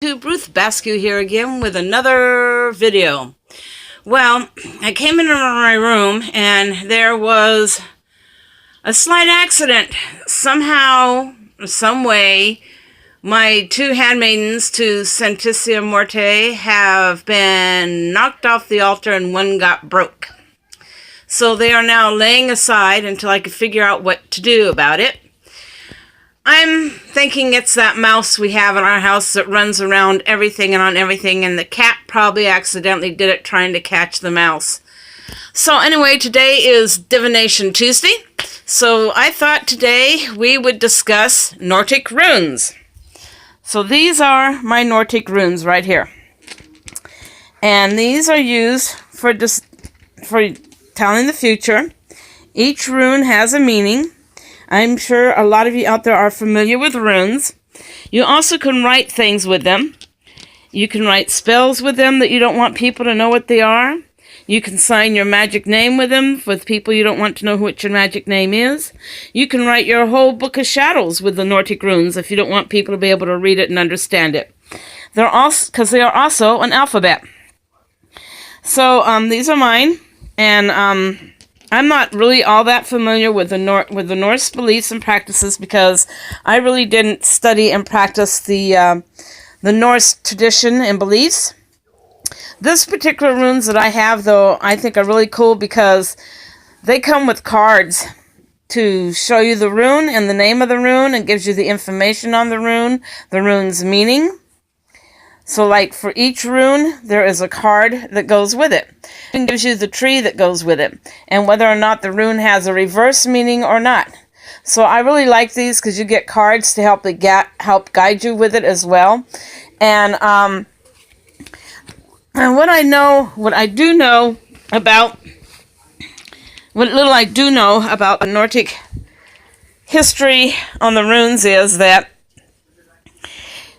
Ruth Bascu here again with another video. Well, I came into my room and there was a slight accident. Somehow, some way, my two handmaidens to Santissia Morte have been knocked off the altar and one got broke. So they are now laying aside until I can figure out what to do about it. I'm thinking it's that mouse we have in our house that runs around everything and on everything, and the cat probably accidentally did it trying to catch the mouse. So anyway, today is Divination Tuesday, so I thought today we would discuss Nordic runes. So these are my Nordic runes right here. And these are used for telling the future. Each rune has a meaning. I'm sure a lot of you out there are familiar with runes. You also can write things with them. You can write spells with them that you don't want people to know what they are. You can sign your magic name with them with people you don't want to know what your magic name is. You can write your whole book of shadows with the Nordic runes if you don't want people to be able to read it and understand it. They're also, because they are also an alphabet. So these are mine, and I'm not really all that familiar with the Norse beliefs and practices because I really didn't study and practice the Norse tradition and beliefs. This particular runes that I have, though, I think are really cool because they come with cards to show you the rune and the name of the rune and gives you the information on the rune's meaning. So like for each rune, there is a card that goes with it. It gives you the tree that goes with it and whether or not the rune has a reverse meaning or not. So I really like these because you get cards to help guide you with it as well. And what I do know about the Nordic history on the runes is that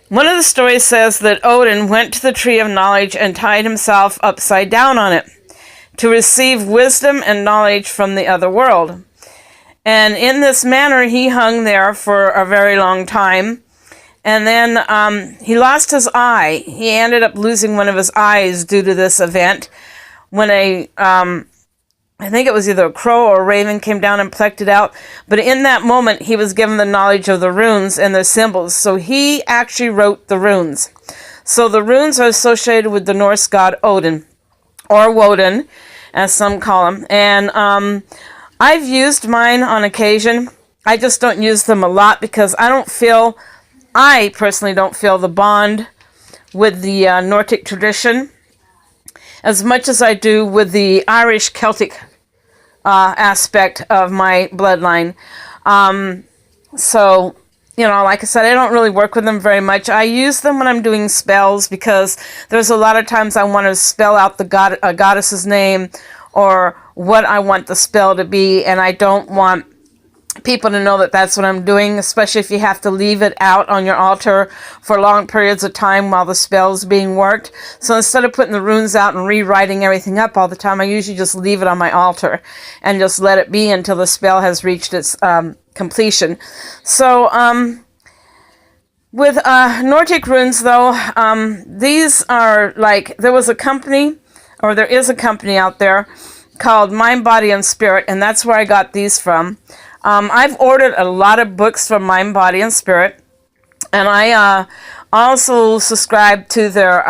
one of the stories says that Odin went to the Tree of Knowledge and tied himself upside down on it to receive wisdom and knowledge from the other world. And in this manner, he hung there for a very long time. And then he lost his eye. He ended up losing one of his eyes due to this event when I think it was either a crow or a raven came down and plucked it out. But in that moment, he was given the knowledge of the runes and their symbols. So he actually wrote the runes. So the runes are associated with the Norse god Odin, or Woden, as some call him. And I've used mine on occasion. I just don't use them a lot because I personally don't feel the bond with the Nordic tradition as much as I do with the Irish Celtic aspect of my bloodline. So, like I said, I don't really work with them very much. I use them when I'm doing spells because there's a lot of times I want to spell out a goddess's name or what I want the spell to be, and I don't want people to know that that's what I'm doing, especially if you have to leave it out on your altar for long periods of time while the spell's being worked. So instead of putting the runes out and rewriting everything up all the time, I usually just leave it on my altar and just let it be until the spell has reached its completion. So with Nordic runes, though, these are like, there is a company out there called Mind, Body, and Spirit, and that's where I got these from. I've ordered a lot of books from Mind, Body, and Spirit, and I also subscribe to their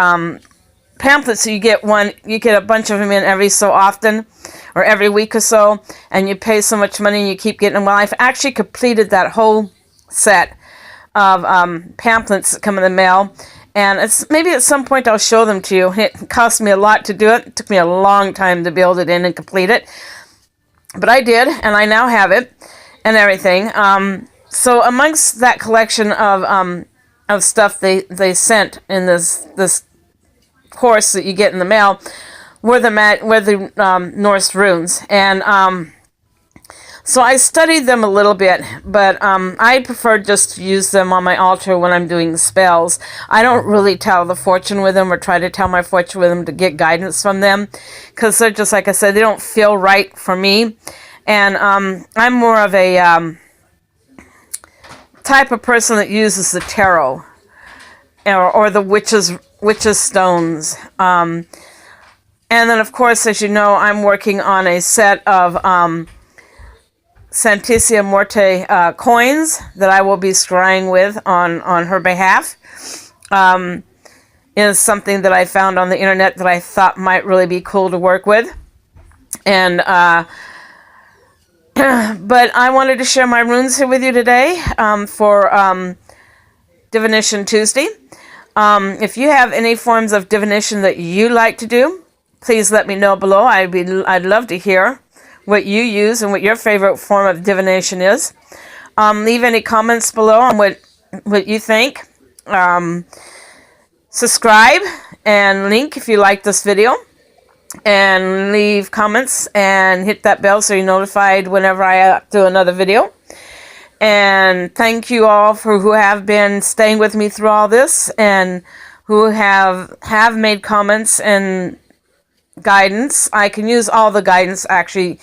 pamphlets. So you get a bunch of them in every so often, or every week or so, and you pay so much money and you keep getting them. Well, I've actually completed that whole set of pamphlets that come in the mail, and maybe at some point I'll show them to you. It cost me a lot to do it. It took me a long time to build it in and complete it, but I did, and I now have it. And everything. So amongst that collection of stuff they sent in this course that you get in the mail were the Norse runes, and so I studied them a little bit, but I prefer just to use them on my altar when I'm doing spells. I don't really tell the fortune with them or try to tell my fortune with them to get guidance from them because they're just, like I said, they don't feel right for me. And I'm more of a type of person that uses the tarot. or the witch's stones. And then, of course, as you know, I'm working on a set of Santissia Morte coins that I will be scrying with on her behalf. Is something that I found on the internet that I thought might really be cool to work with. And but I wanted to share my runes here with you today for Divination Tuesday. If you have any forms of divination that you like to do, please let me know below. I'd love to hear what you use and what your favorite form of divination is. Leave any comments below on what you think. Subscribe and link if you like this video. And leave comments and hit that bell so you're notified whenever I do another video. And thank you all for who have been staying with me through all this and who have made comments and guidance. I can use all the guidance actually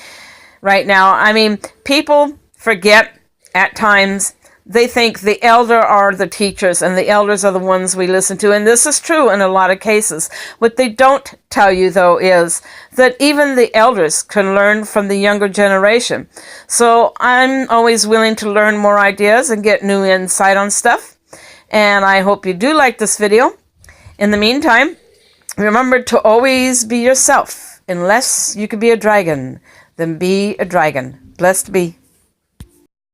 right now. I mean, people forget at times. They think the elder are the teachers and the elders are the ones we listen to. And this is true in a lot of cases. What they don't tell you, though, is that even the elders can learn from the younger generation. So I'm always willing to learn more ideas and get new insight on stuff. And I hope you do like this video. In the meantime, remember to always be yourself. Unless you could be a dragon, then be a dragon. Blessed be.